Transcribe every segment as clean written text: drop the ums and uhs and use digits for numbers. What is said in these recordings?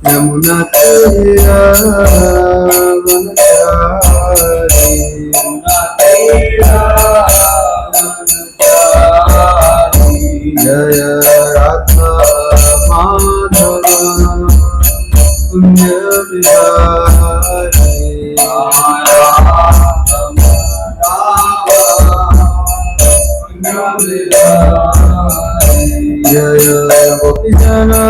Yamuna Tira Jaya Radha Madhava Punya Vihari Jaya Gopijana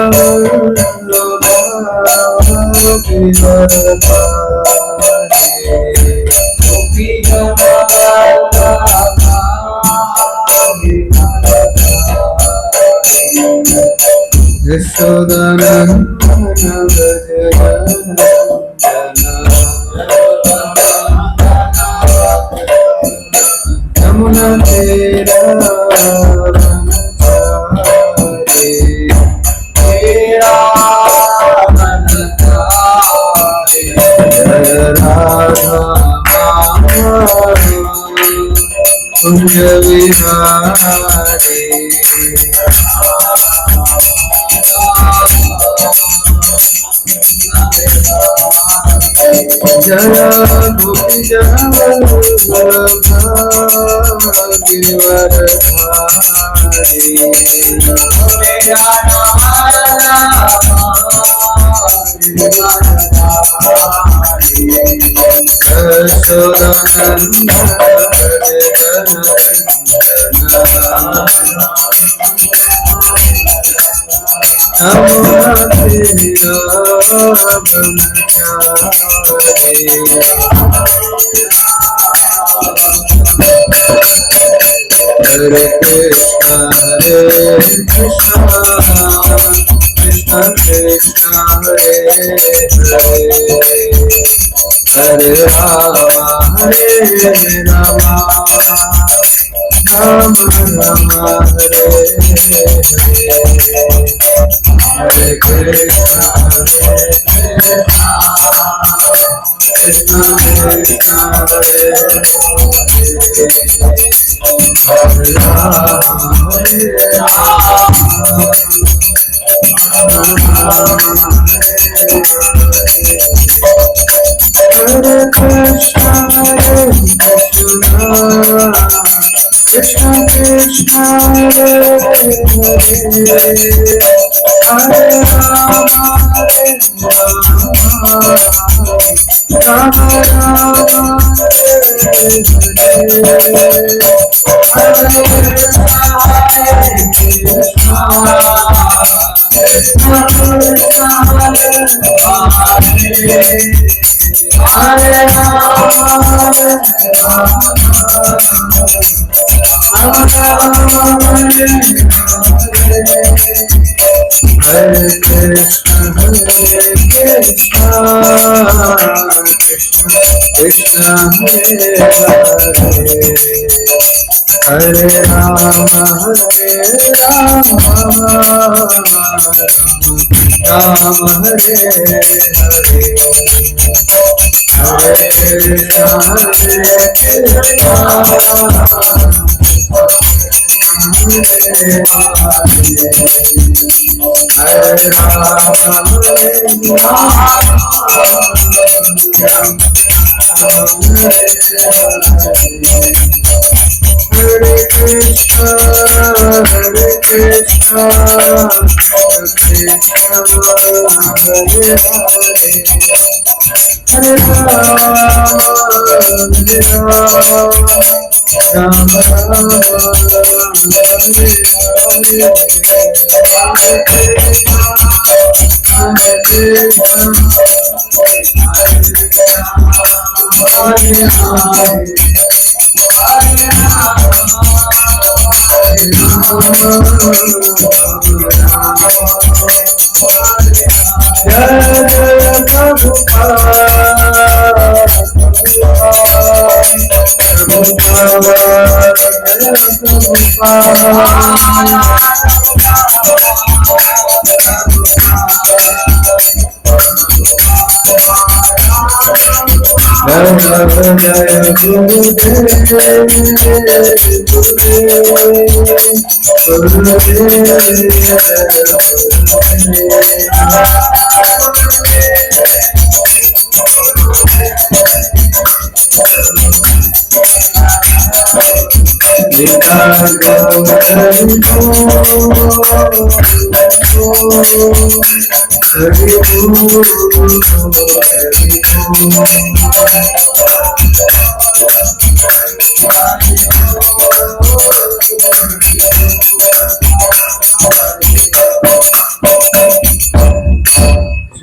Jaya Gopi Jaya Hare Krishna, Hare Krishna, Krishna Krishna, Hare Hare, Hare Rama, Hare Rama, Rama Rama, Hare Hare, Hare Krishna, Krishna Krishna, Hare Hare Rama, Hare Rama, Hare Krishna, Krishna Krishna, Hare Hare, Hare Rama, Hare Rama, Rama Rama, Hare Krishna Hare Rama, Hare Rama, Rama Hare Hare, Hare Krishna, Hare Krishna, Hare Rama, Hare Hare Krishna, Hare Krishna, Krishna Hare Hare, Hare Rama, Hare Rama, Rama Rama, Hare Hare, Hare Krishna, Hare Krishna, Hare Hare, Jai Jai Prabhupada, Shri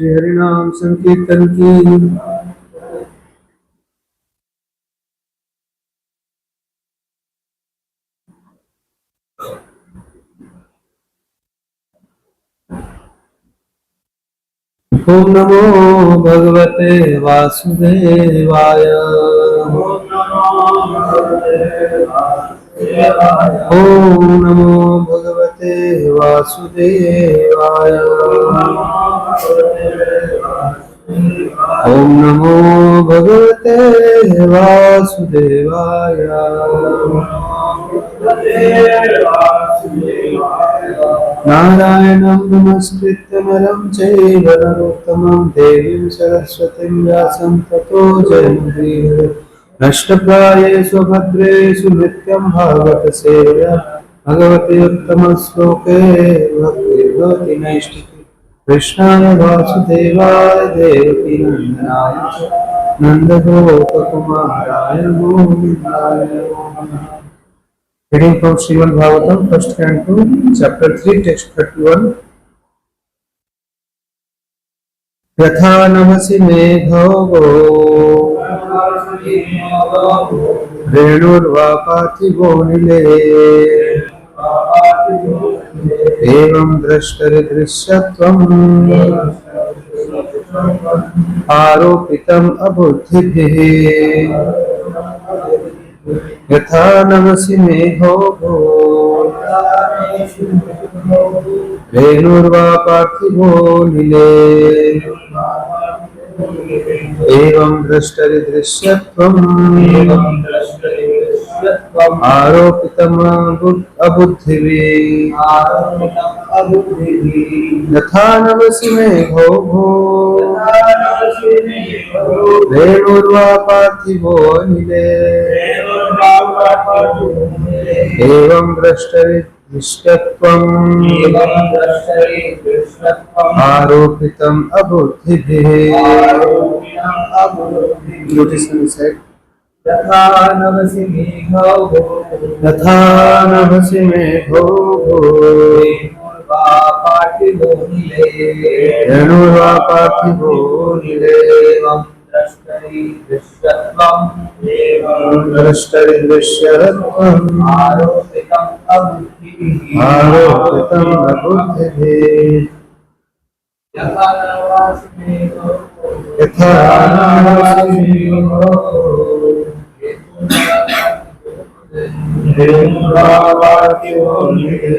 Hari नाम संकीर्तन की। ओम नमो भगवते वासुदेवाय। ओम नमो भगवते वासुदेवाय। ओम नमो भगवते वासुदेवाय। नारायणं नमस्कृत्य नरं चैव नरोत्तमं देवीं सरस्वतीं व्यासं ततो जयमुदीरये। नष्टप्रायेषु भद्रेषु नित्यं भागवत सेवया भगवति उत्तमश्लोके भक्तिर्भवति नैष्ठिकी। कृष्णाय वासुदेवाय देवकी नन्दनाय नन्दगोपकुमाराय गोविन्दाय नमः। Reading from Srimad Bhagavatam, first canto, chapter 3, text 31. यथा नमसि मेघो रेणुर्वा पार्थिवो निले एवं द्रष्टरिदृश्यत्वम् आरोपितम् अबुद्धिभिः। यथा नमसि मेघो रेणुर्वा पार्थिवो निले एवं द्रष्टरिदृश्यत्वम् आरोपितम् अबुद्धिभिः। यथा नमसि मेघो रेणुर्वा पार्थिवो निले एवं द्रष्टरिदृश्यत्वम् आरोपितम् अबुद्धिभिः। यथा नमसि मेघो रेणुर्वा पार्थिवो निले द्रष्टरिदृश्यत्वम् आरोपितम् अबुद्धिभिः। यथा नमसि मेघो रेणुर्वा पार्थिवो निले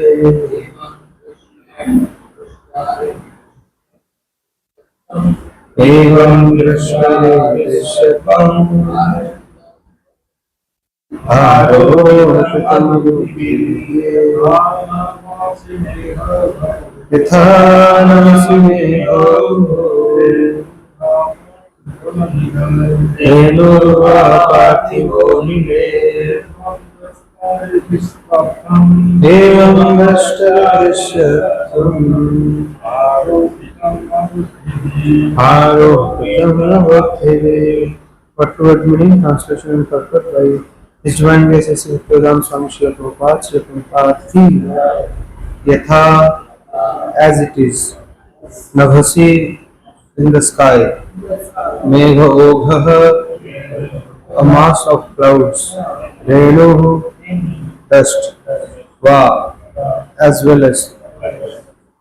एवं दृश्यत्वम् आरोपितम् अबुद्धिभिः। यथा नमसि मेघो रेणुर्वा पार्थिवो निले एवं द्रष्टरिदृश्यत्वम् आरोपितम् अबुद्धिभिः। What word meaning? Translation and purport by His Divine Grace Gokuldham Swami Srila Prabhupada 3. Yatha, as it is, Navasi, in the sky, Megha Ogha, a mass of clouds, Renu, dust, Va, as well as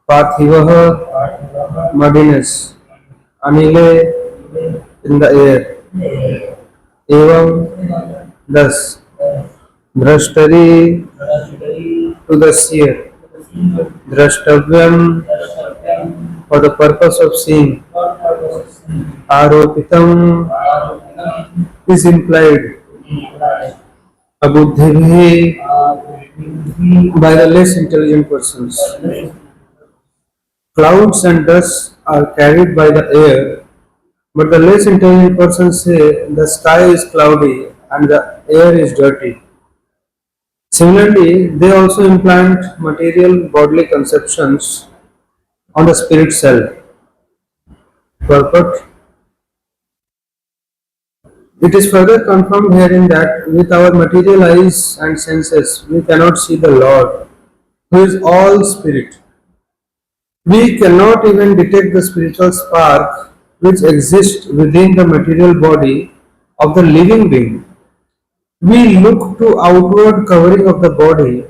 Parthivaha, muddiness, Anile, in the air, Evam, thus, Drashtari, to the seer. Drashtavyam, for the purpose of seeing. Aropitam is implied. Abuddhibhi, by the less intelligent persons. Clouds and dust are carried by the air, but the less intelligent persons say the sky is cloudy and the air is dirty. Similarly, they also implant material bodily conceptions on the spirit self. Purport. It is further confirmed herein that with our material eyes and senses we cannot see the Lord, who is all spirit. We cannot even detect the spiritual spark which exists within the material body of the living being. We look to outward covering of the body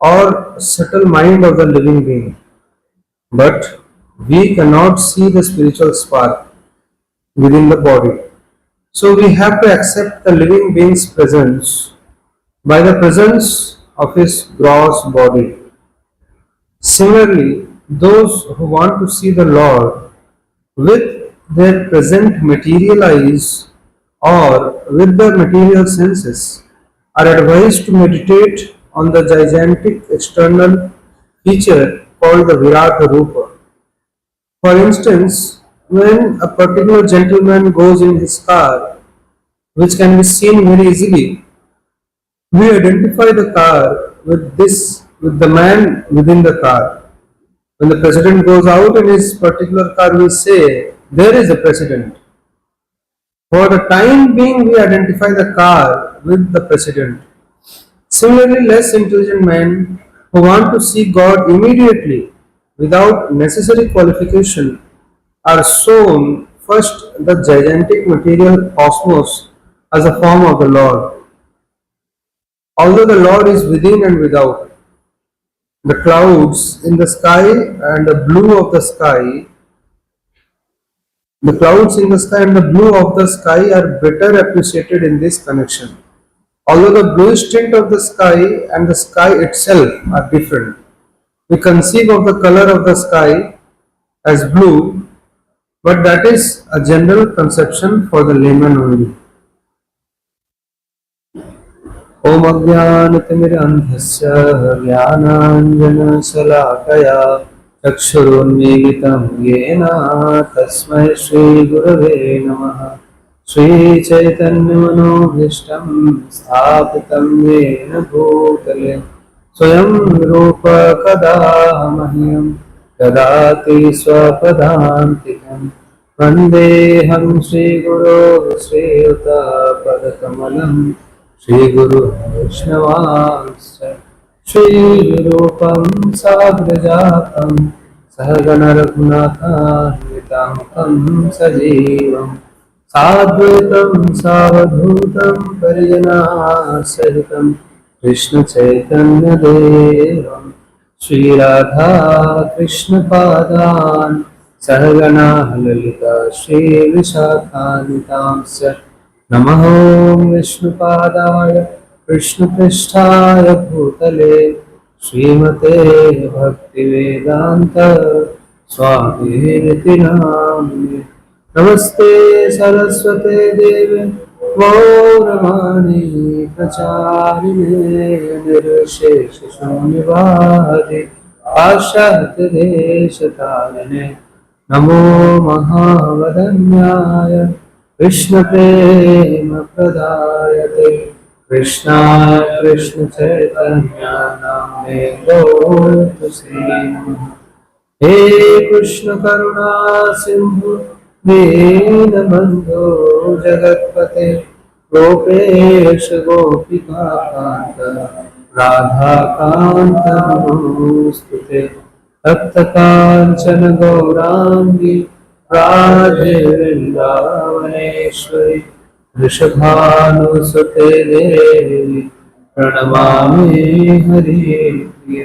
or subtle mind of the living being, but we cannot see the spiritual spark within the body. So we have to accept the living being's presence by the presence of his gross body. Similarly, those who want to see the Lord with their present material eyes or with the material senses are advised to meditate on the gigantic external feature called the Virata Rupa. For instance, when a particular gentleman goes in his car, which can be seen very easily, we identify the car with the man within the car. When the president goes out in his particular car, we say, there is a president. For the time being, we identify the car with the president. Similarly, less intelligent men who want to see God immediately without necessary qualification are shown first the gigantic material cosmos as a form of the Lord. Although the Lord is within and without, the clouds in the sky and the blue of the sky, the clouds in the sky and the blue of the sky are better appreciated in this connection. Although the bluish tint of the sky and the sky itself are different, we conceive of the color of the sky as blue, but that is a general conception for the layman only. ॐ अज्ञानतिमिरन्धस्य ज्ञानाञ्जनशलाकया चक्षुरुन्मीलितं येन तस्मै श्रीगुरवे नमः। श्रीचैतन्यमनोभीष्टं स्थापितं येन भूतले स्वयं रूप कदा मह्यं ददाति स्वपदान्तिकम्। वन्देऽहं श्रीगुरो श्रीयुतपदकमलम् श्रीगुरु वैष्णवांश्च श्रीरूपं साग्रजातं सहगण रघुनाथान्वितं सजीवं साद्वैतं सावधूतं परिजनासहितं कृष्ण चैतन्यदेवं श्रीराधा कृष्णपादान् सहगणा ललिता श्रीविशाखान्वितांश्च नमः विष्णुपादाय कृष्णपृष्ठाय भूतले श्रीमते भक्तिवेदान्त स्वामिनिति नामिने। नमस्ते सरस्वते देवे गौरवाणी प्रचारिणे निर्विशेषशून्यवादि पाश्चात्यदेशतारिणे नमो महावदन्याय कृष्णप्रेम प्रदायते कृष्णाय कृष्ण चैतन्य नामे गौरसे नमः। हे कृष्ण करुणा सिंधु दीनबन्धो जगत्पते गोपेश गोपिका कान्त राधाकान्त नमोऽस्तुते। तप्त काञ्चन गौराङ्गी राधे वृन्दावनेश्वरी वृषभानुसुते देवी प्रणमामि हरिप्रिये।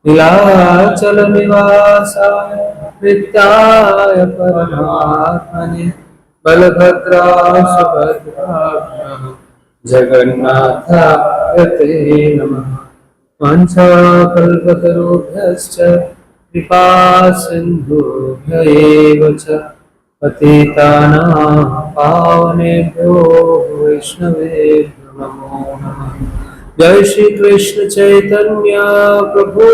नीलाचल निवासाय नित्याय परमात्मने बलभद्राय सुभद्राभ्यां जगन्नाथाय ते नमः। वाञ्छाकल्पतरुभ्यश्च कृपा सिन्धुभ्य एव च पतितानां पावनेभ्यो वैष्णवेभ्यो नमो नमः। जय श्री कृष्ण चैतन्य प्रभु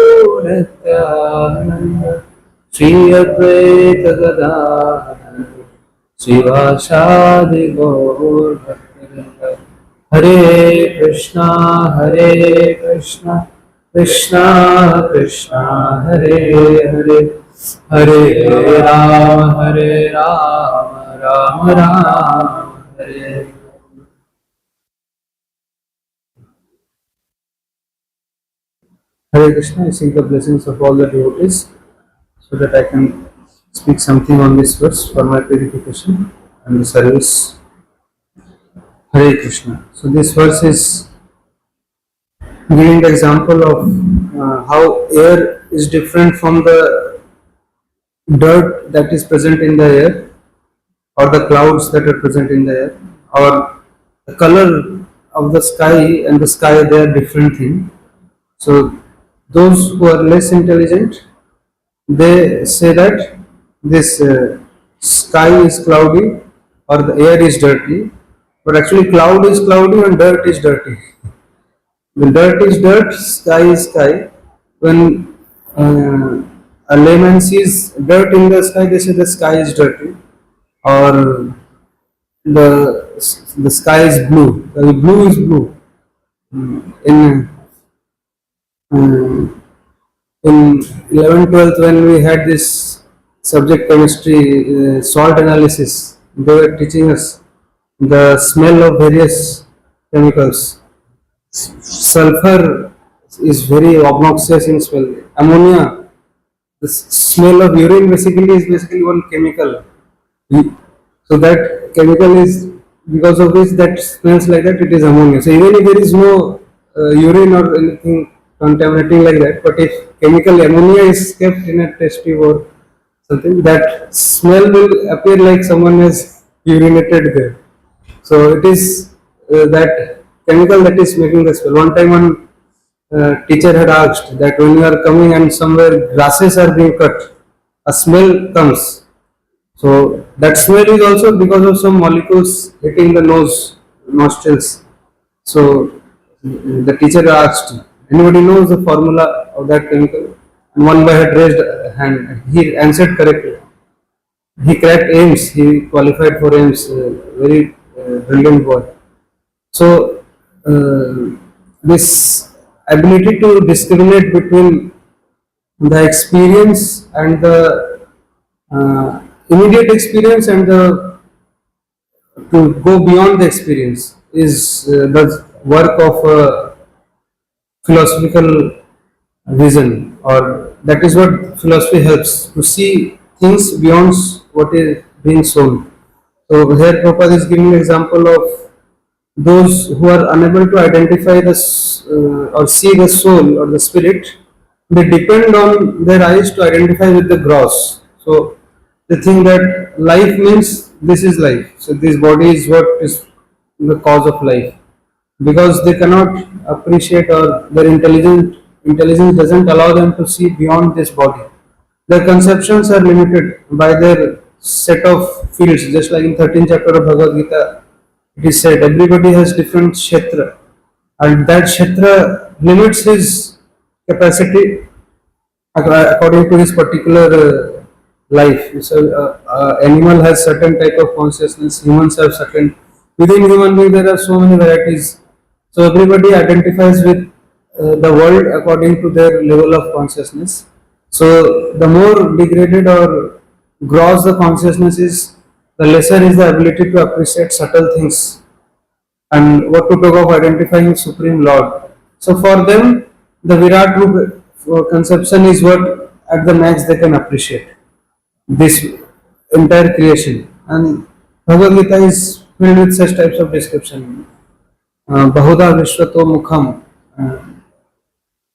नित्यानंद श्री अद्वैत गदाधर श्रीवासादि गौर भक्तवृंद। हरे कृष्णा कृष्णा कृष्णा हरे हरे हरे राम राम राम हरे। Hare Krishna, I seek the blessings of all the devotees so that I can speak something on this verse for my purification and the service. Hare Krishna. So this verse is giving the example of how air is different from the dirt that is present in the air or the clouds that are present in the air or the color of the sky and the sky, they are different thing. So those who are less intelligent, they say that this sky is cloudy or the air is dirty, but actually cloud is cloudy and dirt is dirty. The dirt is dirt, sky is sky. When a layman sees dirt in the sky, they say the sky is dirty, or the sky is blue. The blue is blue. In uh, in 11th 12th, when we had this subject chemistry salt analysis, they were teaching us the smell of various chemicals. Sulfur is very obnoxious in smell. Ammonia, the smell of urine basically is basically one chemical. So that chemical is, because of which that smells like that, it is ammonia. So even if there is no urine or anything contaminating like that, but if chemical ammonia is kept in a test tube or something, that smell will appear like someone has urinated there. So it is that chemical that is making the smell. One time one teacher had asked that when you are coming and somewhere grasses are being cut, a smell comes. So that smell is also because of some molecules hitting the nostrils. So the teacher asked, anybody knows the formula of that chemical? And one boy had raised a hand. He answered correctly. He cracked AIMS. He qualified for AIMS. Very brilliant boy. So this ability to discriminate between the experience and the immediate experience and the to go beyond the experience is the work of a philosophical vision, or that is what philosophy helps to see things beyond what is being shown. So here Prabhupada is giving an example of those who are unable to identify or see the soul or the spirit. They depend on their eyes to identify with the gross. So they think that life means this is life. So this body is what is the cause of life, because they cannot appreciate, or their intelligence doesn't allow them to see beyond this body. Their conceptions are limited by their set of fields, just like in 13th chapter of Bhagavad Gita, it is said everybody has different kshetra, and that kshetra limits his capacity according to his particular life. So, animal has certain type of consciousness. Humans have certain. Within human being, there are so many varieties. So everybody identifies with the world according to their level of consciousness. So the more degraded or gross the consciousness is, the lesser is the ability to appreciate subtle things, and what to talk of identifying Supreme Lord. So for them, the Virat Roop conception is what at the max they can appreciate this entire creation. And Bhagavad Gita is filled with such types of description. Bahuda Vishwato Mukham.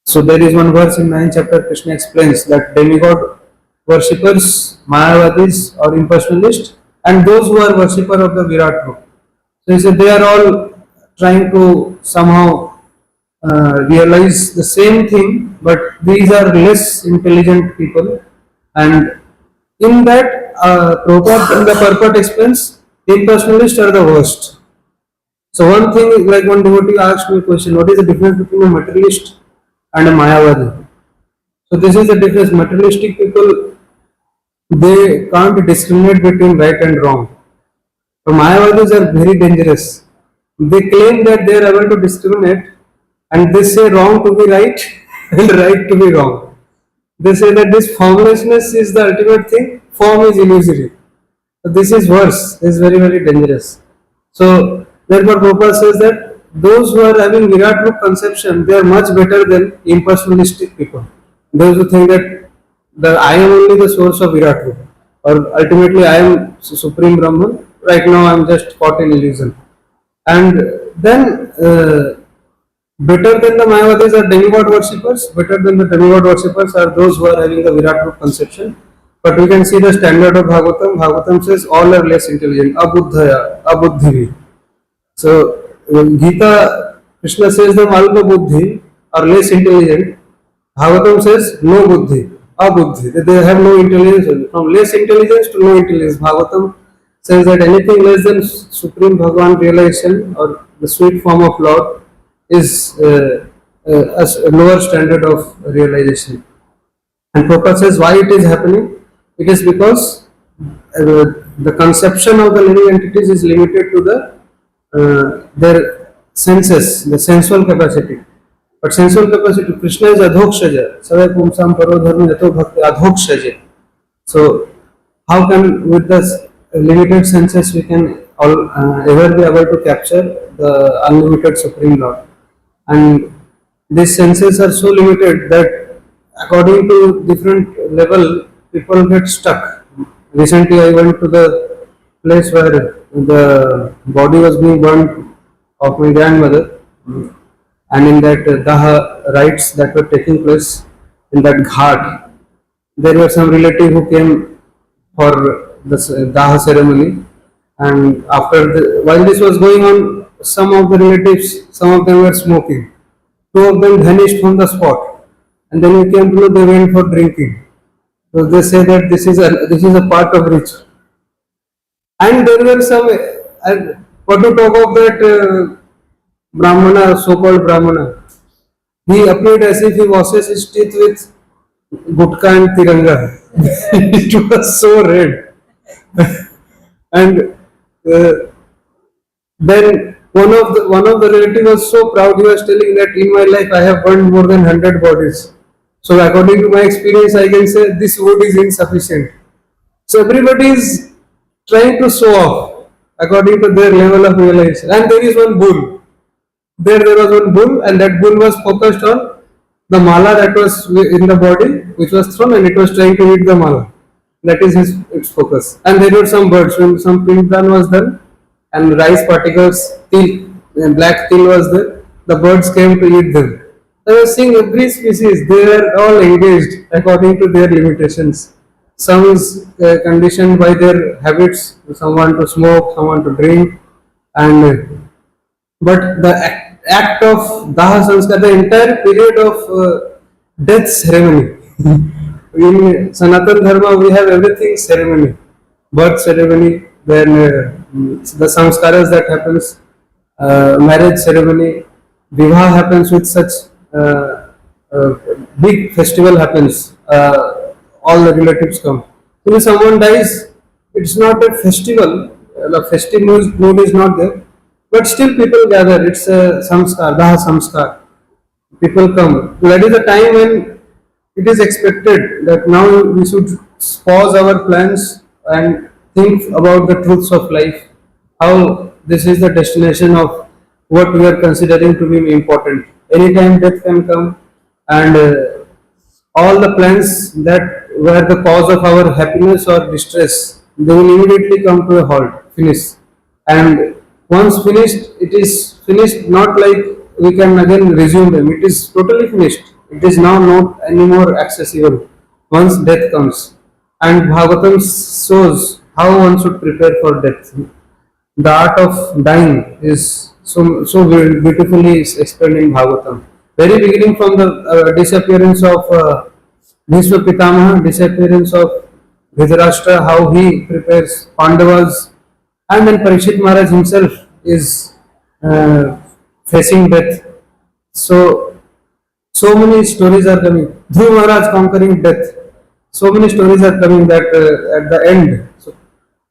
So there is one verse in 9th chapter, Krishna explains that demigod worshippers, Mayavadis or impersonalists, and those who are worshipper of the Virat Roop. So he said they are all trying to somehow realize the same thing, but these are less intelligent people. And in that, Prabhupada in the purport explains, impersonalists are the worst. So one thing is like one devotee asked me a question, what is the difference between a materialist and a Mayavadi? So this is the difference. Materialistic people, they can't discriminate between right and wrong. So Mayavadis are very dangerous. They claim that they are able to discriminate and they say wrong to be right and right to be wrong. They say that this formlessness is the ultimate thing, form is illusory. So this is worse, this is very, very dangerous. So therefore Prabhupada says that those who are having Virat Rup conception, they are much better than impersonalistic people. Those who think that I am only the source of Virat Rup, or ultimately I am Supreme Brahman, right now I am just caught in illusion. And then better than the Mayavadis are demigod worshippers, better than the demigod worshippers are those who are having the Virat Rup conception. But we can see the standard of Bhagavatam. Bhagavatam says all are less intelligent, abuddhaya, abuddhivi. So Gita, Krishna says them alpa buddhi are less intelligent. Bhagavatam says no buddhi, abuddhi. They have no intelligence. From less intelligence to no intelligence. Bhagavatam says that anything less than Supreme Bhagavan realization or the sweet form of Lord is a lower standard of realization. And Prabhupada says why it is happening? It is because the conception of the living entities is limited to their senses, the sensual capacity. But sensual capacity, Krishna is adhokshaja, savai pumsam paro dharma yato bhakti adhokshaja. So how can with the limited senses we can ever be able to capture the unlimited Supreme Lord? And these senses are so limited that according to different level people get stuck. Recently I went to the place where the body was being burnt of my grandmother, and in that Daha rites that were taking place in that ghat, there were some relative who came for the Daha ceremony, and while this was going on, some of the relatives, some of them were smoking. Two of them vanished from the spot, and then we came to know they went for drinking. So they say that this is a part of ritual. And there were some, what to talk of that Brahmana, so-called Brahmana. He appeared as if he washes his teeth with gutka and tiranga. It was so red. And then one of the relatives was so proud. He was telling that in my life I have burned more than 100 bodies. So according to my experience, I can say this wood is insufficient. So everybody is trying to show off according to their level of realization. And there is one bull. There was one bull, and that bull was focused on the mala that was in the body, which was thrown, and it was trying to eat the mala. That is its focus. And there were some birds. When some pindran was done, and rice particles, black till was there, the birds came to eat them. I was seeing every species, they were all engaged according to their limitations. Some is conditioned by their habits, someone to smoke, someone to drink, and but the act of Daha Sanskar, the entire period of death ceremony. In Sanatan Dharma, we have everything ceremony, birth ceremony, then the samskaras that happens, marriage ceremony, vivaha happens with such uh, big festival happens. All the relatives come. When someone dies, it's not a festival. The festive mood is not there, but still people gather. It's a samskar, daha samskar. People come. That is the time when it is expected that now we should pause our plans and think about the truths of life. How this is the destination of what we are considering to be important. Anytime death can come, and all the plans that were the cause of our happiness or distress, they will immediately come to a halt, finish. And once finished, it is finished, not like we can again resume them. It is totally finished. It is now not anymore accessible once death comes. And Bhagavatam shows how one should prepare for death. The art of dying is so beautifully explained in Bhagavatam. very beginning from the disappearance of Bhishma Pitamaha, disappearance of Dhritarashtra, how he prepares Pandavas, and then Parikshit Maharaj himself is uh, facing death. So, so many stories are coming. Dhruv Maharaj conquering death. So many stories are coming that at the end. So,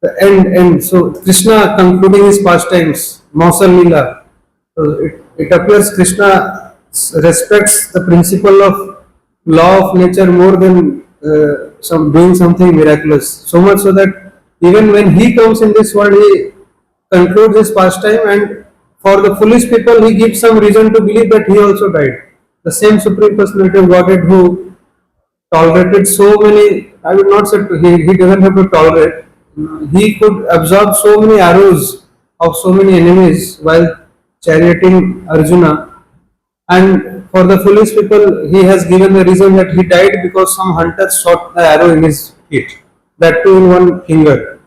the end. So, Krishna concluding his pastimes, Mausal Leela. So it appears Krishna respects the principle of law of nature more than some doing something miraculous. So much so that even when he comes in this world, he concludes his pastime, and for the foolish people, he gives some reason to believe that he also died. The same Supreme Personality of Godhead who tolerated so many, I would not say he doesn't have to tolerate, he could absorb so many arrows of so many enemies while charioting Arjuna, and for the foolish people, he has given the reason that he died because some hunter shot the arrow in his feet, that too in one finger.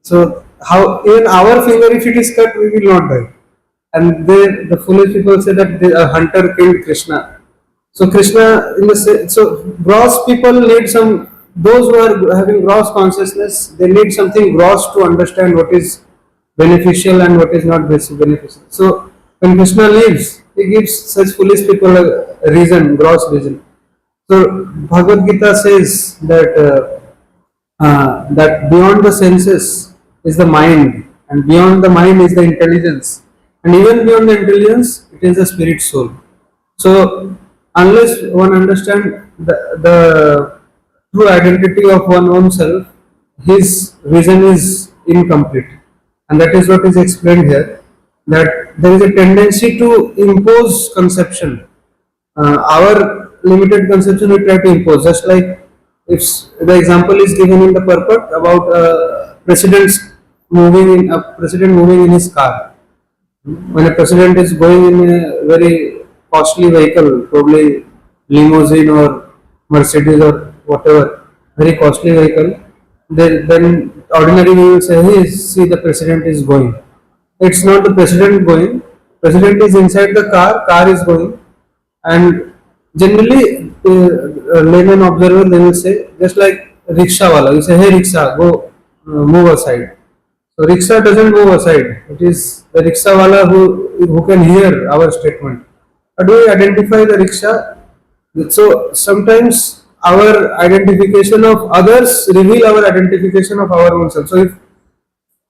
So, how even our finger, if it is cut, we will not die. And the foolish people say that a hunter killed Krishna. So Krishna, so gross people need some. Those who are having gross consciousness, they need something gross to understand what is beneficial and what is not beneficial. So when Krishna leaves, he gives such foolish people a reason, gross reason. So Bhagavad Gita says that that beyond the senses is the mind, and beyond the mind is the intelligence, and even beyond the intelligence, it is the spirit soul. So unless one understands the true identity of one oneself, his vision is incomplete. And that is what is explained here, that there is a tendency to impose conception. Our limited conception we try to impose, just like if the example is given in the purport about a president moving in his car. When a president is going in a very costly vehicle, probably limousine or Mercedes or whatever, very costly vehicle, then ordinarily we will say, hey, see the president is going. It's not the president going, president is inside the car, car is going, and generally layman observer they will say, just like rickshaw wala, you say, hey rickshaw, go move aside. So rickshaw doesn't move aside. It is the rickshaw wala who can hear our statement. How do we identify the rickshaw? So sometimes our identification of others reveal our identification of our own self. So if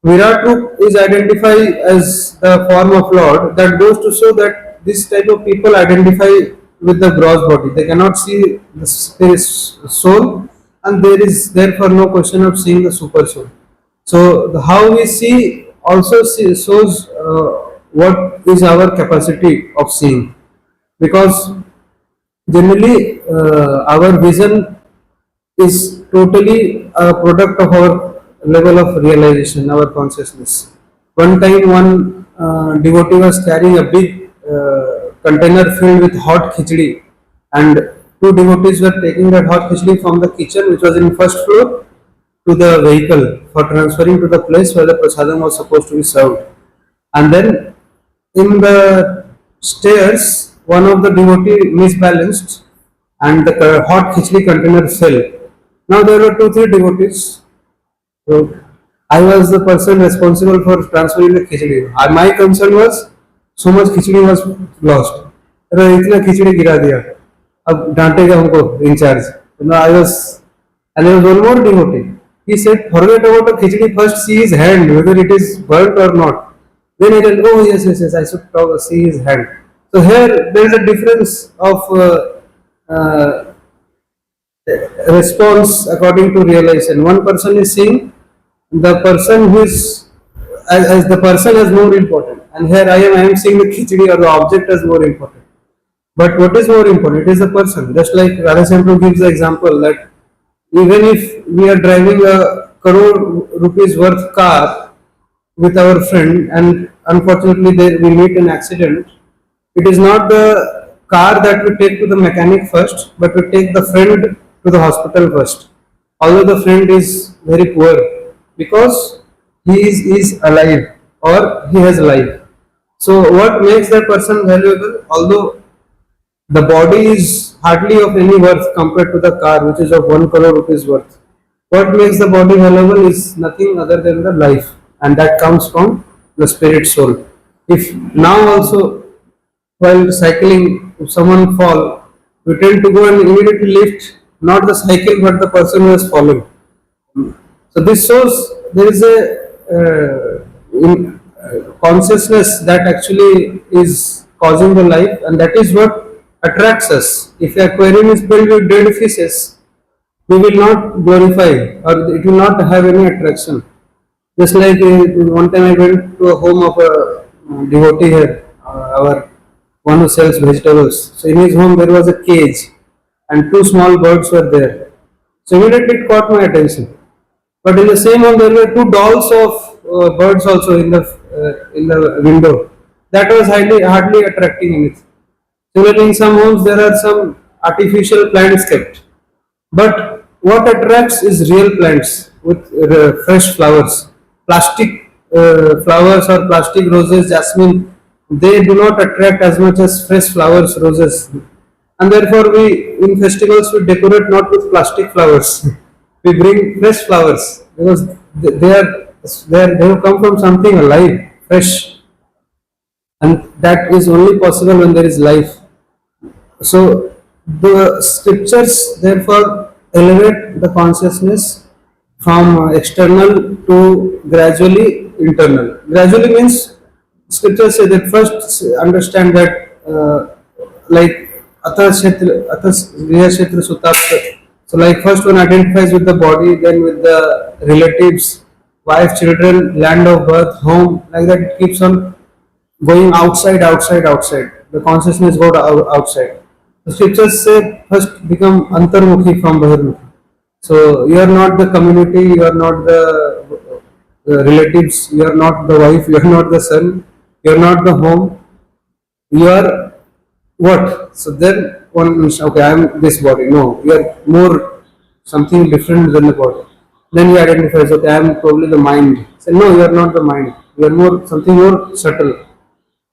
Virat Roop is identified as the form of Lord, that goes to show that this type of people identify with the gross body. They cannot see there is soul, and there is therefore no question of seeing the super soul. So how we see also shows what is our capacity of seeing, because generally our vision is totally a product of our level of realization, our consciousness. One time, one devotee was carrying a big container filled with hot khichdi, and two devotees were taking that hot khichdi from the kitchen, which was in first floor, to the vehicle for transferring to the place where the prasadam was supposed to be served. And then in the stairs, one of the devotee misbalanced, and the hot khichdi container fell. Now there were two, three devotees. So I was the person responsible for transferring the khichdi. My concern was so much khichdi was lost. अरे इतना खिचड़ी गिरा दिया, अब डांटेगा हमको in charge. I was, and there was one more devotee. He said, forget about the khichdi, first see his hand, whether it is burnt or not. Then he said, oh yes, I should see his hand. So here there is a difference of uh, response according to realization. One person is seeing the person who is as the person as more important, and here I am seeing the khichdi or the object as more important. But what is more important? It is the person. Just like Radha Sambhu gives the example that even if we are driving a crore rupees worth car with our friend, and unfortunately we meet an accident, it is not the car that we take to the mechanic first, but we take the friend to the hospital first. Although the friend is very poor, because he is alive or he has life. So what makes that person valuable? Although The body is hardly of any worth compared to the car, which is of 1 crore rupees worth. What makes the body valuable is nothing other than the life, and that comes from the spirit soul. If now also while cycling, if someone fall, we tend to go and immediately lift not the cycle but the person who has fallen. So this shows there is a consciousness that actually is causing the life, and that is what attracts us. If the aquarium is filled with dead fishes, we will not glorify, or it will not have any attraction. Just like one time I went to a home of a devotee here, our one who sells vegetables. So in his home there was a cage and two small birds were there. So immediately it caught my attention. But in the same home there were two dolls of birds also in the window. That was hardly attracting anything. Similarly, in some homes there are some artificial plants kept. But what attracts is real plants with fresh flowers. Plastic flowers or plastic roses, jasmine, they do not attract as much as fresh flowers, roses. And therefore, we in festivals we decorate not with plastic flowers. We bring fresh flowers because they have come from something alive, fresh, and that is only possible when there is life. So the scriptures therefore elevate the consciousness from external to gradually internal. Gradually means scriptures say that first understand that like atas Riya Kshetra Sutapta. So like first one identifies with the body, then with the relatives, wife, children, land of birth, home, like that it keeps on going outside, outside, outside. The consciousness goes outside. The scriptures say first become antarmukhi from bahirmukhi. So you are not the community, you are not the relatives, you are not the wife, you are not the son, you are not the home, you are what? So then one means, okay, I am this body. No, you are more something different than the body. Then he identifies, okay, I am probably the mind. Say, no, you are not the mind. You are more something more subtle.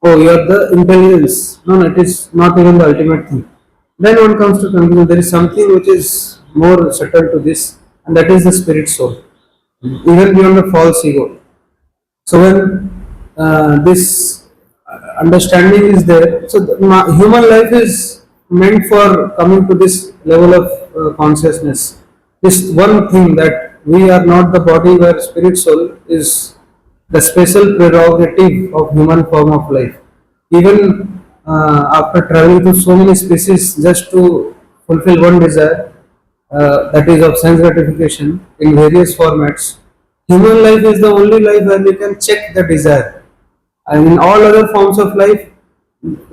Oh, you are the intelligence. No, no, it is not even the ultimate thing. Then one comes to conclusion, there is something which is more subtle to this, and that is the spirit soul, even beyond the false ego. So when this understanding is there, so human life is meant for coming to this level of consciousness. This one thing that we are not the body where spirit soul is the special prerogative of human form of life. Even after traveling to so many species just to fulfill one desire, that is of sense gratification in various formats, human life is the only life where we can check the desire. And in all other forms of life,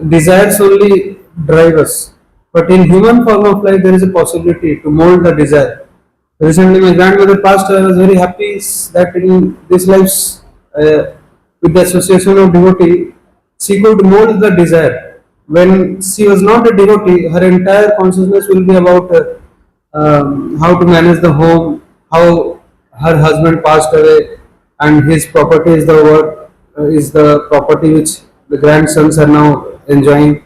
desires only drive us. But in human form of life, there is a possibility to mold the desire. Recently, my grandmother passed away. I was very happy that in this life, with the association of devotee, she could mold the desire. When she was not a devotee, her entire consciousness will be about how to manage the home, how her husband passed away, and his property is the property which the grandsons are now enjoying.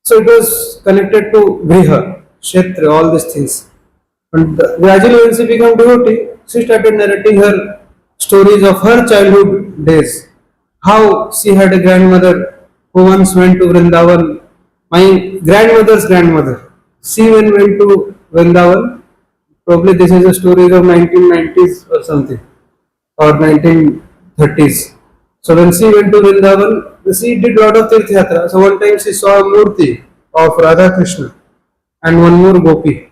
So it was connected to Griha, Kshetra, all these things. And gradually, when she became devotee, she started narrating her stories of her childhood days. How she had a grandmother who once went to Vrindavan. My grandmother's grandmother. She when went to Vrindavan. Probably this is a story of 1990s or something, or 1930s. So when she went to Vrindavan, she did lot of Tirth Yatra. So one time she saw a murti of Radha Krishna and one more gopi.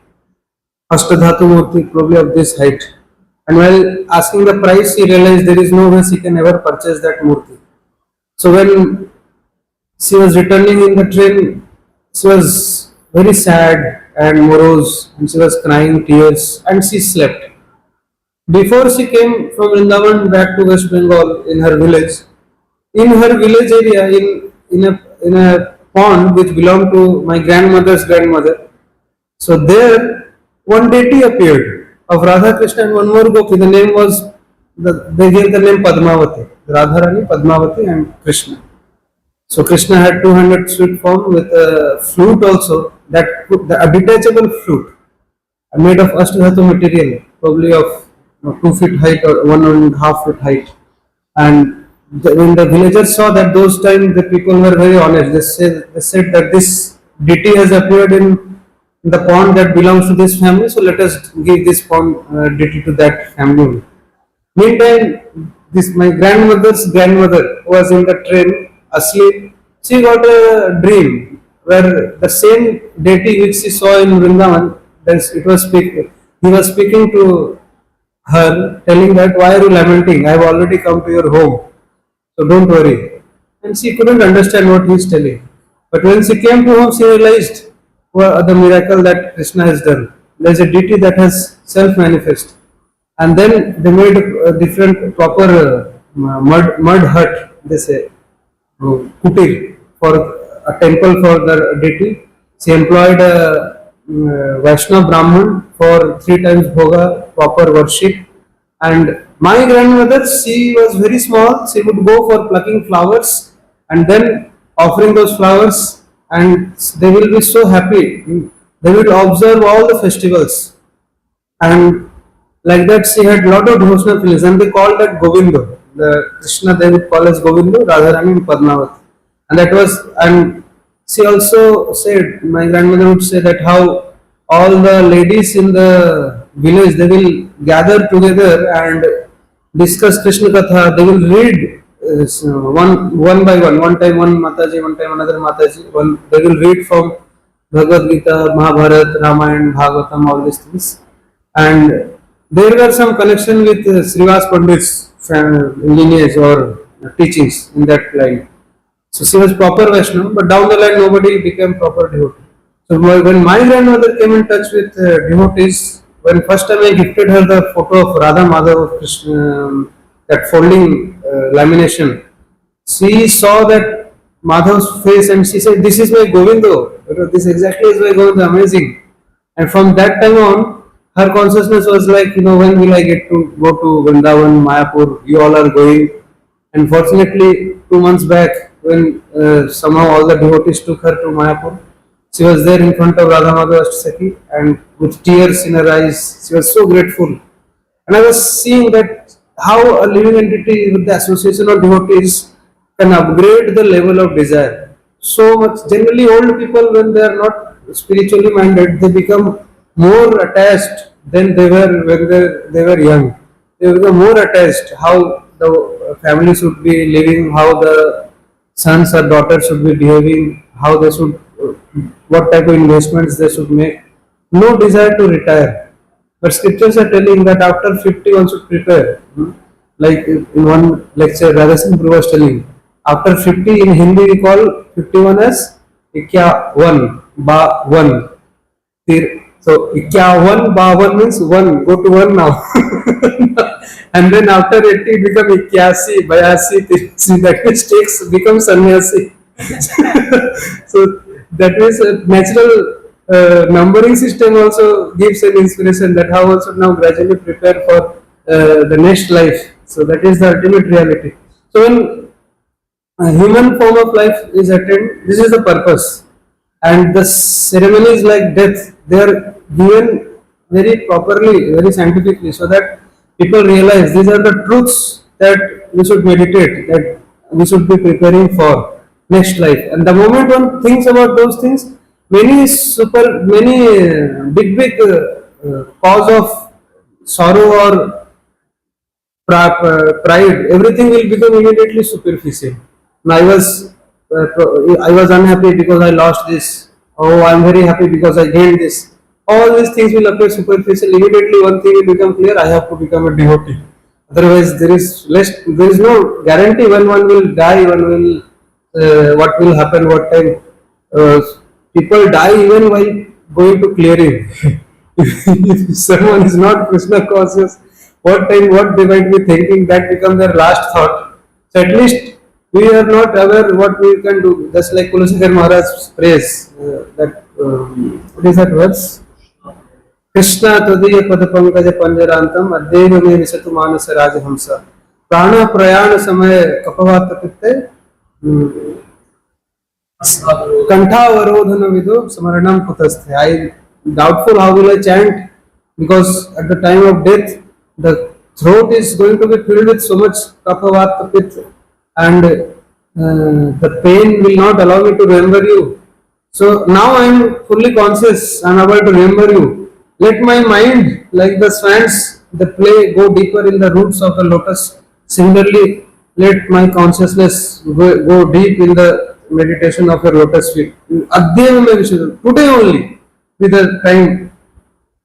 Ashtadhatu Murti, probably of this height. And while asking the price, he realized there is no way she can ever purchase that Murti. So when she was returning in the train, she was very sad and morose, and she was crying tears, and she slept. Before she came from Vrindavan back to West Bengal in her village area, in a pond which belonged to my grandmother's grandmother, so there one deity appeared of Radha Krishna and one more gopi. The name was they gave the name Padmavati, Radharani, Padmavati, and Krishna. So Krishna had 200 sweet form with a flute also, a detachable flute made of ashtadhatu material, probably of 2 feet height or 1.5 feet height. And when the villagers saw that, those time the people were very honest. They said that this deity has appeared in the pond that belongs to this family, so let us give this pond deity to that family. Meantime, this my grandmother's grandmother was in the train asleep. She got a dream where the same deity which she saw in Vrindavan, then he was speaking to her, telling that, why are you lamenting? I have already come to your home, so don't worry. And she couldn't understand what he is telling. But when she came to home, she realized the miracle that Krishna has done. There is a deity that has self-manifest. And then they made a different proper mud hut, they say, kutir, for a temple for the deity. She employed a Vaishnava Brahman for 3 times bhoga, proper worship. And my grandmother, she was very small. She would go for plucking flowers and then offering those flowers, and they will be so happy. They will observe all the festivals, and like that she had lot of devotional feelings, and they called that Govindo. The Krishna they would call as Govindo, Radharani and Padmavat. And that was, and she also said, my grandmother would say that how all the ladies in the village they will gather together and discuss Krishna Katha. They will read one by one time one Mataji, one time another Mataji. They will read from Bhagavad Gita, Mahabharata, Ramayana, Bhagavatam, all these things. And there were some connection with Srivas Pandit's lineage or teachings in that line. So she was proper Vaishnava, but down the line nobody became proper devotee. So when my grandmother came in touch with devotees, when first time I gifted her the photo of Radha Madhav of Krishna, that folding lamination, she saw that Madhav's face and she said, "This is my Govindo. This exactly is my Govindo. Amazing." And from that time on, her consciousness was like, when will I get to go to Vrindavan, Mayapur? You all are going. And fortunately, 2 months back, when somehow all the devotees took her to Mayapur, she was there in front of Radha Madhava Ashtasaki, and with tears in her eyes, she was so grateful. And I was seeing that how a living entity with the association of devotees can upgrade the level of desire. So much. Generally, old people, when they are not spiritually minded, they become more attached than they were when they were young. They become more attached. How the family should be living, how the sons or daughters should be behaving, how they should, what type of investments they should make. No desire to retire. But scriptures are telling that after 50 one should prepare. Like in one lecture, Radhasan Prabhu was telling, after 50 in Hindi we call 51 as Ikya 1. So Ikyavan Bavan means 1, go to 1 now. And then after 80 it becomes Ikyasi, Bayasi, Tirasi, that means becomes sannyasi. So that means a natural numbering system also gives an inspiration that how one should now gradually prepare for the next life. So that is the ultimate reality. So when a human form of life is attained, this is the purpose. And the ceremonies like death, they are given very properly, very scientifically, so that people realize these are the truths that we should meditate, that we should be preparing for next life. And the moment one thinks about those things, many big cause of sorrow or pride, everything will become immediately superficial. Now I was unhappy because I lost this. Oh, I am very happy because I gained this. All these things will appear superficial. Immediately, one thing will become clear: I have to become a devotee. Otherwise, there is no guarantee when one will die, what will happen, what time. Uh, People die even while going to clearing. If someone is not Krishna conscious, what they might be thinking, that becomes their last thought. So at least we are not aware what we can do. Just like Tulasi Maharaj prays what is that verse? Krishna tadiya padapankaja panjarantam addeva me visatu manasa rajahamsa prana prayana samaya kapavata pitte Kantha avarodhana vido samaranam kutasthe. I doubtful how will I chant, because at the time of death the throat is going to be filled with so much kapha vata pit, and the pain will not allow me to remember you. So now I am fully conscious. I am able to remember you. Let my mind, like the swans, the play, go deeper in the roots of the lotus. Similarly, let my consciousness go deep in the meditation of your lotus feet. Adhyaya mein Vishnu. Today only, with the time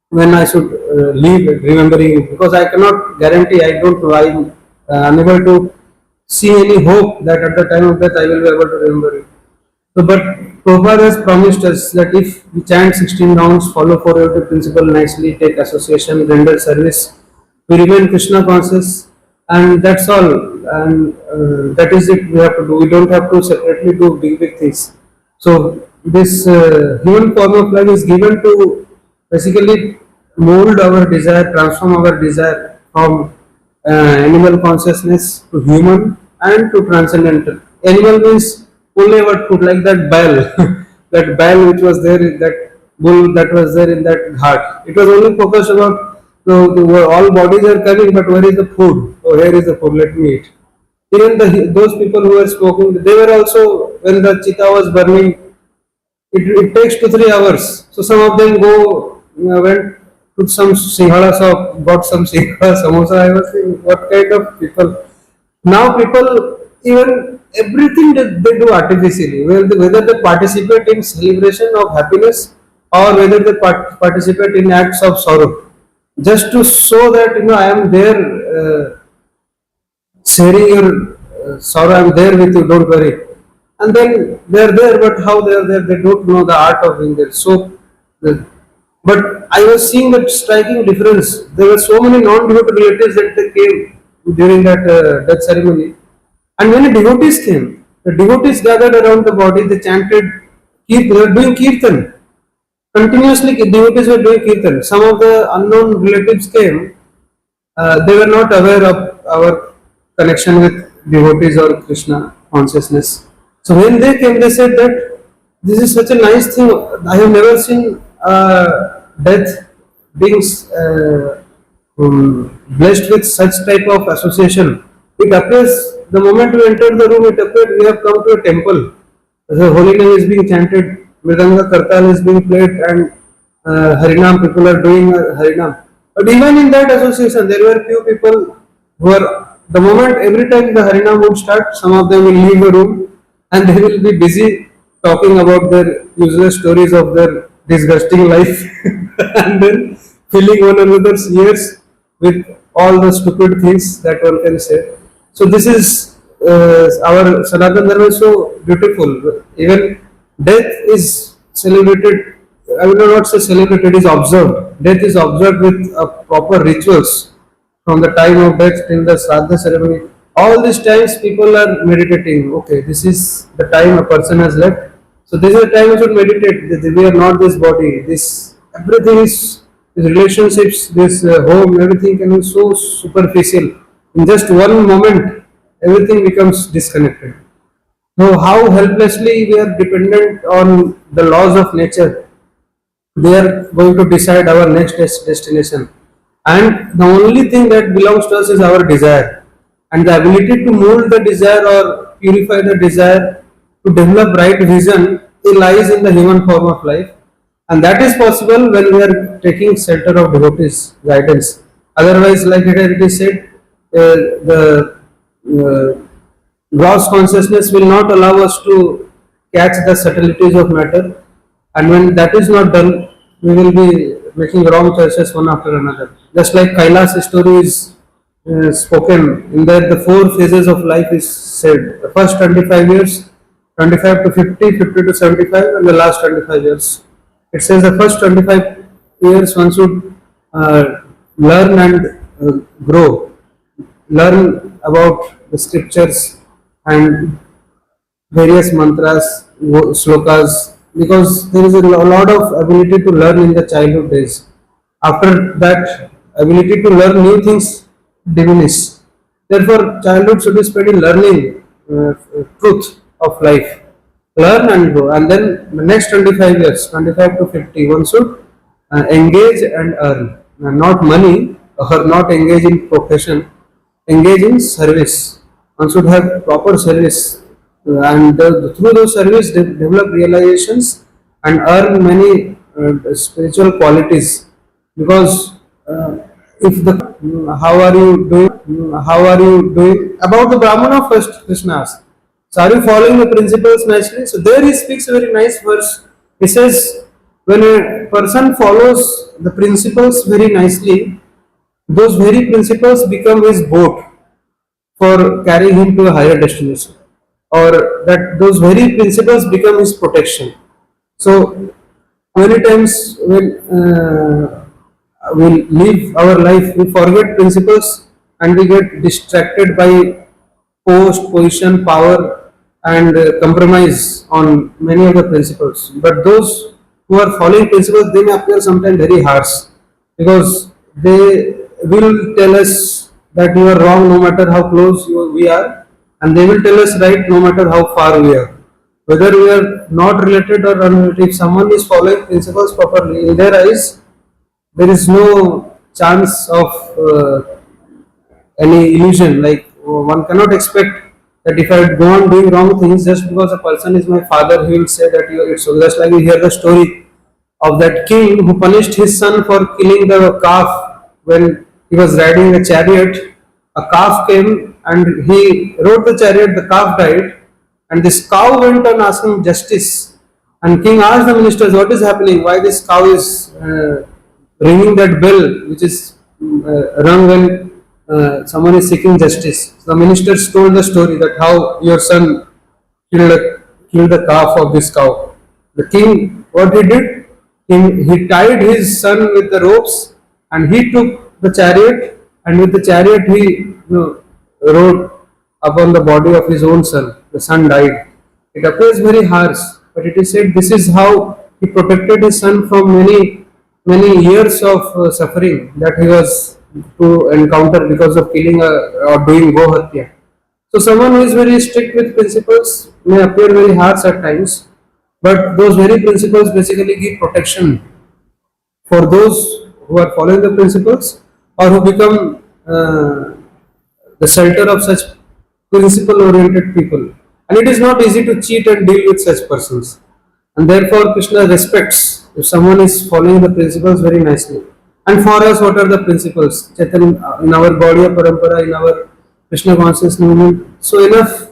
when I should leave remembering you, because I cannot guarantee, I don't know, I am unable to see any hope that at the time of death I will be able to remember you. So, but Prabhupada has promised us that if we chant 16 rounds, follow 480 principle nicely, take association, render service, we remain Krishna conscious, and that's all. And that is it we have to do. We don't have to separately do big things. So, this human form of life is given to basically mold our desire, transform our desire from animal consciousness to human and to transcendental. Animal means only our food, like that bell, that bell which was there, that bull that was there in that ghat. It was only focused about all bodies are coming, but where is the food? Oh, here is the food. Let me eat. Even those people who were smoking, they were also, when the chitta was burning, it takes 2 3 hours. So some of them go went to some singhala shop, bought some singhala samosa. I was thinking, what kind of people? Now people even everything they do artificially. Whether they participate in celebration of happiness or whether they participate in acts of sorrow, just to show that I am there. Sharing your sorrow, I'm there with you, don't worry. And then they're there, but how they're there, they don't know the art of being there. So, but I was seeing that striking difference. There were so many non-devotee relatives that they came during that death ceremony. And when the devotees came, the devotees gathered around the body, they chanted, they were doing kirtan. Continuously, devotees were doing kirtan. Some of the unknown relatives came, they were not aware of our connection with devotees or Krishna consciousness. So when they came, they said that this is such a nice thing. I have never seen death being blessed with such type of association. It appears the moment we entered the room, it appeared we have come to a temple. The holy name is being chanted, Mridanga Kartal is being played, and Harinam people are doing Harinam. But even in that association, there were few people who are, the moment every time the Harinam would start, some of them will leave the room and they will be busy talking about their useless stories of their disgusting life and then filling one another's ears with all the stupid things that one can say. So this is our Sanatana Dharma is so beautiful. Even death is celebrated. I will not say celebrated, is observed. Death is observed with proper rituals from the time of death till the Sraddha ceremony. All these times people are meditating. Okay, this is the time a person has left. So this is the time we should meditate. We are not this body. This everything is these relationships, this home, everything can be so superficial. In just one moment, everything becomes disconnected. So how helplessly we are dependent on the laws of nature. They are going to decide our next destination. And the only thing that belongs to us is our desire. And the ability to mold the desire or purify the desire to develop right vision, it lies in the human form of life. And that is possible when we are taking shelter of devotees' guidance. Otherwise, like it is said, the gross consciousness will not allow us to catch the subtleties of matter, and when that is not done, we will be making wrong choices one after another. Just like Kailash story is spoken, in that the 4 phases of life is said. The first 25 years, 25 to 50, 50 to 75, and the last 25 years. It says the first 25 years one should learn and grow, learn about the scriptures and various mantras, slokas, because there is a lot of ability to learn in the childhood days. After that, ability to learn new things diminish. Therefore, childhood should be spent in learning truth of life. learn and go. And then the next 25 years, 25 to 50, one should engage and earn. Not money, or not engage in profession, engage in service. One should have proper service, and through those service develop realizations and earn many spiritual qualities. Because if the how are you doing, about the Brahmana first, Krishna asked. So are you following the principles nicely? So there he speaks a very nice verse. He says, when a person follows the principles very nicely, those very principles become his boat for carrying him to a higher destination, or that those very principles become his protection. So many times when we live our life, we forget principles and we get distracted by post, position, power, and compromise on many of the principles. But those who are following principles, they may appear sometimes very harsh, because they will tell us that you are wrong no matter how close we are, and they will tell us right no matter how far we are. Whether we are not related or unrelated, if someone is following principles properly, in their eyes, there is no chance of any illusion. Like one cannot expect that if I go on doing wrong things just because a person is my father, he will say that it's so. Just like we hear the story of that king who punished his son for killing the calf when he was riding a chariot. A calf came and he rode the chariot, the calf died, and this cow went on asking justice. And king asked the ministers, what is happening? Why this cow is ringing that bell, which is rung when someone is seeking justice? So the ministers told the story that how your son killed the calf of this cow. The king, what he did, he tied his son with the ropes, and he took the chariot, and with the chariot he rode upon the body of his own son. The son died. It appears very harsh, but it is said this is how he protected his son from many years of suffering that he was to encounter because of killing or doing gohatya. So someone who is very strict with principles may appear very harsh at times, but those very principles basically give protection for those who are following the principles, or who become the shelter of such principle oriented people. And it is not easy to cheat and deal with such persons. And therefore, Krishna respects if someone is following the principles very nicely. And for us, what are the principles? Chaitanya, in our Gaudiya Parampara, in our Krishna conscious movement, so enough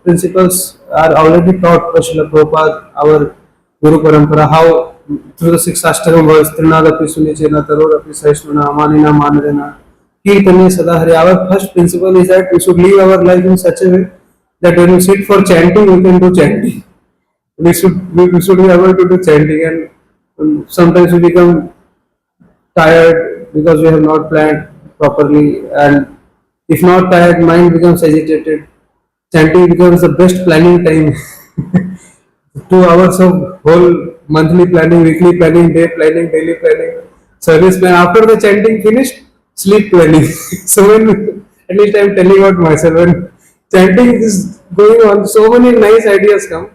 principles are already taught by Srila Prabhupada, our Guru Parampara, how through the six Ashtakam verse, Trinadapi Sunichena, Tarodapi Saishnuna, Amanina Manadena, Kirtani Sadahari. Our first principle is that we should live our life in such a way that when we sit for chanting, we can do chanting. We should be able to do chanting, and sometimes we become tired because we have not planned properly, and if not tired, mind becomes agitated. Chanting becomes the best planning time. 2 hours of whole monthly planning, weekly planning, day planning, daily planning, service plan. After the chanting finished, sleep planning. So when, at least I am telling out myself, when chanting is going on, so many nice ideas come.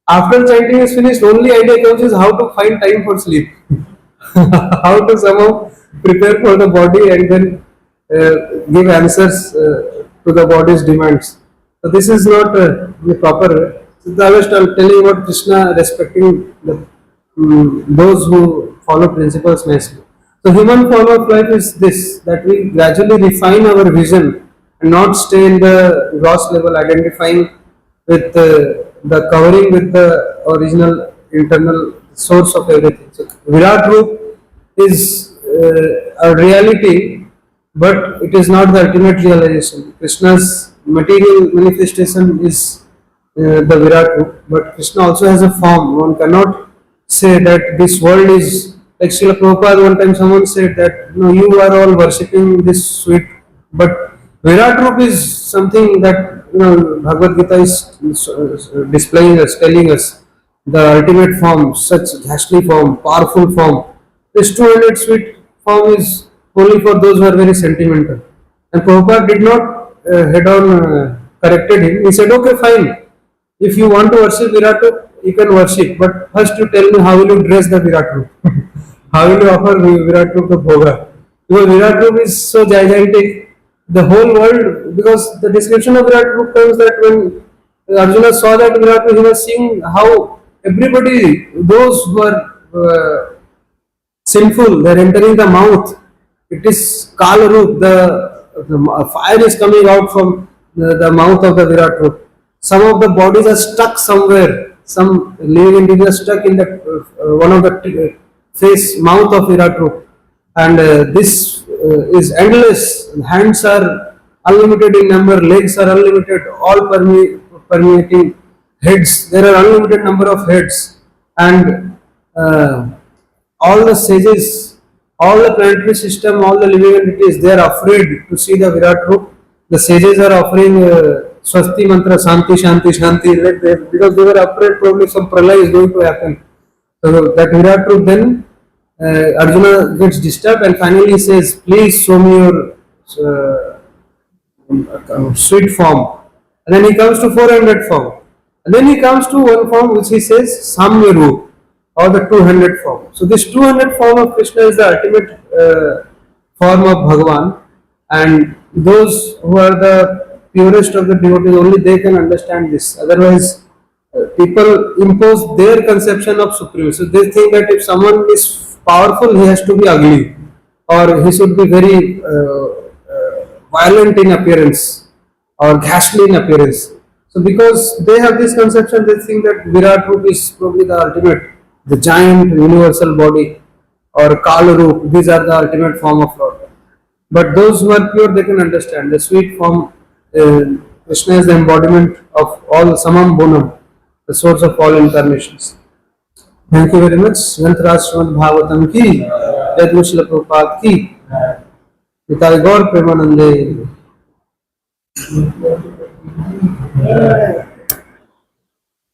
After chanting is finished, only idea comes is how to find time for sleep. How to somehow prepare for the body and then give answers to the body's demands. So this is not the proper way. So I was telling about Krishna respecting those who follow principles nicely. So human form of life is this, that we gradually refine our vision and not stay in the gross level, identifying with the covering with the original internal source of everything. So Virat Roop is a reality, but it is not the ultimate realization. Krishna's material manifestation is the Virat Roop, but Krishna also has a form. One cannot say that this world is like Srila Prabhupada. One time someone said that no, you are all worshipping this sweet, but Virat Roop is something that Bhagavad Gita is displaying us, telling us the ultimate form, such ghastly form, powerful form. This 200 sweet form is only for those who are very sentimental. And Prabhupada did not head on corrected him. He said, okay, fine. if you want to worship Virat Rup, you can worship, but first you tell me how will you dress the Virat Rup? How will you offer Virat Rup the Bhoga? Because Virat Rup is so gigantic, the whole world, because the description of Virat Rup comes that when Arjuna saw that Virat Rup, he was seeing how everybody, those who are sinful, they are entering the mouth. It is Kalarup, the fire is coming out from the mouth of the Virat Rup. Some of the bodies are stuck somewhere. Some living individuals stuck in the one of the face mouth of Virat Rup, and this is endless. Hands are unlimited in number, legs are unlimited, all permeating heads. There are unlimited number of heads, and all the sages, all the planetary system, all the living entities, they are afraid to see the Virat Rup. The sages are offering Swasti mantra, Shanti, Shanti, Shanti, like that, because they were afraid probably some pralaya is going to happen. So that Virat Rup, then Arjuna gets disturbed and finally he says, please show me your sweet form. And then he comes to 400 form. And then he comes to one form which he says Samya Roop, or the 200 form. So this 200 form of Krishna is the ultimate form of Bhagavan, and those who are the purest of the devotees, only they can understand this. Otherwise, people impose their conception of supremacy. So they think that if someone is powerful, he has to be ugly, or he should be very violent in appearance or ghastly in appearance. So because they have this conception, they think that Virat Rup is probably the ultimate, the giant universal body, or Kala Rup. These are the ultimate form of Lord. But those who are pure, they can understand the sweet form. Krishna is the embodiment of all Samam Bonam, the source of all incarnations. Thank you very much. Srimad Bhagavatam ki, Jai Srila Prabhupada ki, Nitai Gaur Premanande.